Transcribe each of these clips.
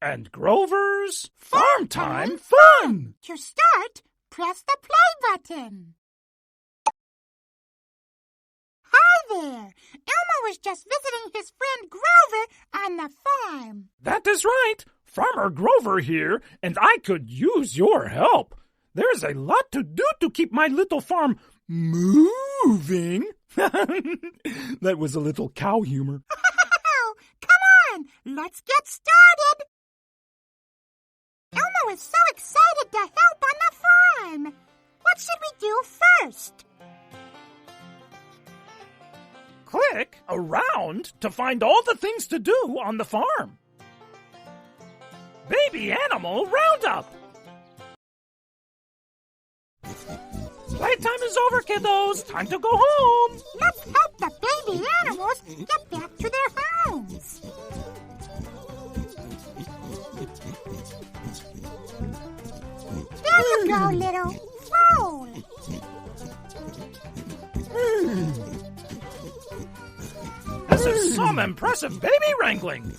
and Grover's Farm Time Fun! To start, press the play button. Hi there! Elmo was just visiting his friend Grover on the farm. That is right. Farmer Grover here, and I could use your help. There's a lot to do to keep my little farm moving. That was a little cow humor. Come on, let's get started. Elmo is so excited to help on the farm. What should we do first? Click around to find all the things to do on the farm. Baby animal Roundup. Playtime is over, kiddos. Time to go home. Let's help the baby animals get back to their homes. There you go, little foal. This is some impressive baby wrangling.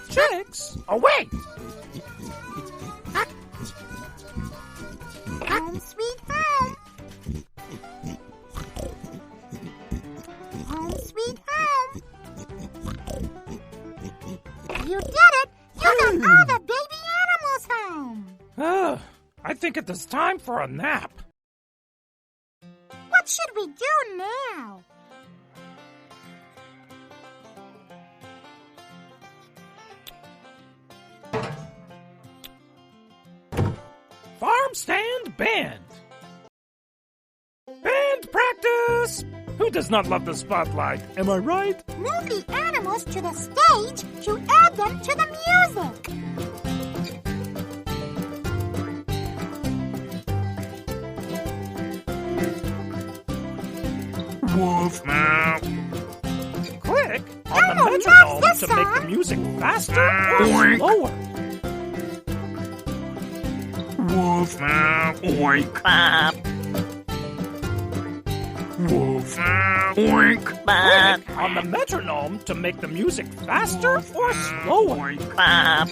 Chicks, away! Home sweet home. Home sweet home. You did it! You got all the baby animals home. I think it is time for a nap. What should we do now? Farm stand band. Band practice! Who does not love the spotlight? Am I right? Move the animals to the stage to add them to the music. Woof now. Click on Elmo the metronome loves to this make the song. music faster or slower. Woof now. Oink. Bop. Woof now. Oink. Bop. Click on the metronome to make the music faster or slower. Oink. Bop.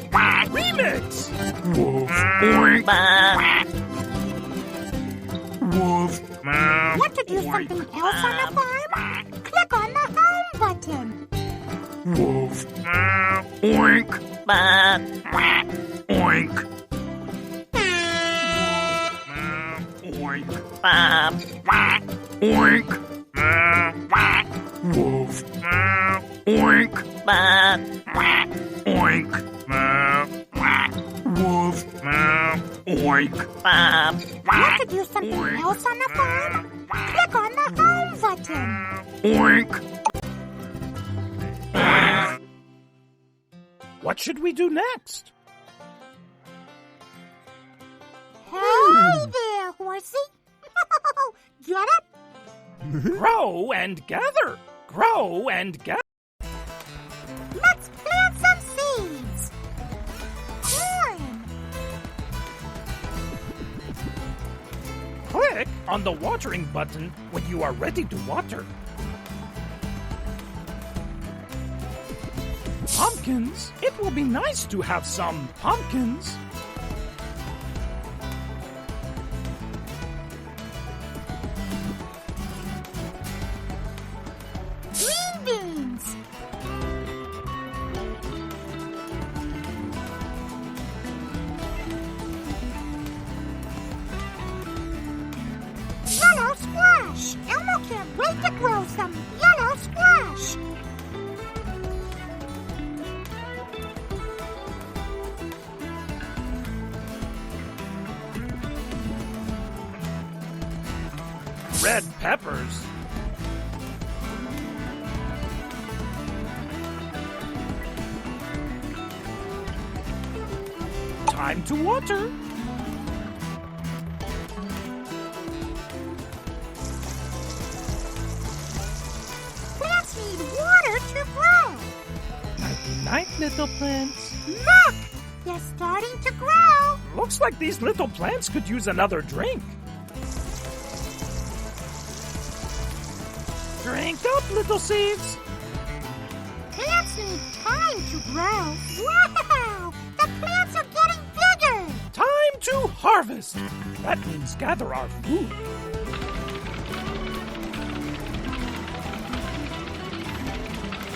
Remix. Woof. Oink. Bop. Woof. Want to do something else on the farm? Click on the home button. Woof. Oink. Bop. Oink. Oink. Bop. Oink. Woof. Oink. Bop. Oink. Woof. Oink. Bop. Want to do something else on the farm? Click on the home button. Oink. What should we do next? Hey there, horsey. Get it? Grow and gather. Grow and gather. Let's plant some seeds. Corn. Click on the watering button when you are ready to water. Pumpkins. It will be nice to have some pumpkins. Green beans. Yellow squash. Elmo can't wait to grow some yellow squash. Red peppers. Time to water. Plants need water to grow. Night, little plants. Look, they're starting to grow. Looks like these little plants could use another drink. Drink up, little seeds. Plants need time to grow. Wow! The plants are getting bigger! Time to harvest. That means gather our food.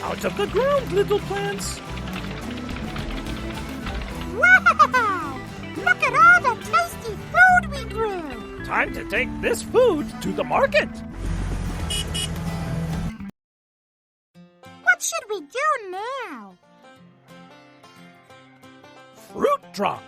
Out of the ground, little plants. Wow! Look at all the tasty food we grew! Time to take this food to the market. What should we do now? Fruit drop.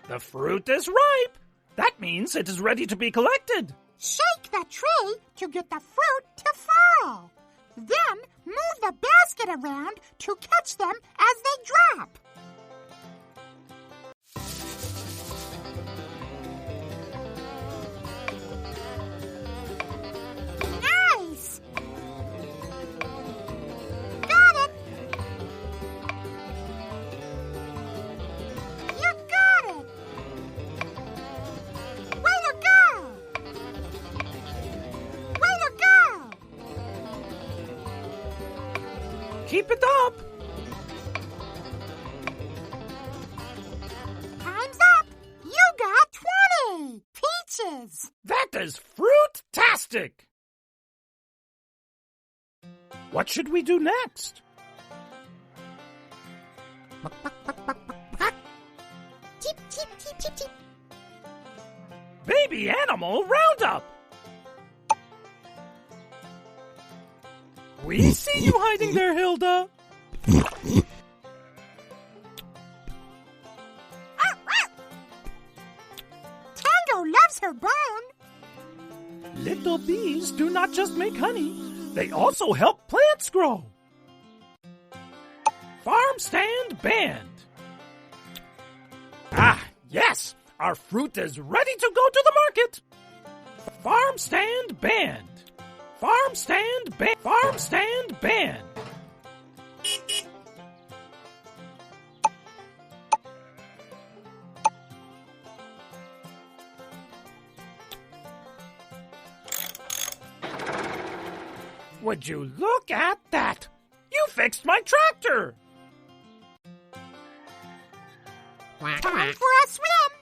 The fruit is ripe. That means it is ready to be collected. Shake the tree to get the fruit to fall. Then move the basket around to catch them as they drop. Nice! Got it! You got it! Way to go! Way to go! Keep it up. Time's up! You got 20! Peaches! That is fruit-tastic. What should we do next? Cheep, cheep, cheep, cheep, cheep. Baby animal Roundup. We see you hiding there, Hilda. Tango loves her bone. Little bees do not just make honey, they also help plants grow. Farm stand band. Ah, yes, our fruit is ready to go to the market. Farm stand band. Farm stand band. Farm stand band. Would you look at that? You fixed my tractor! Time for a swim.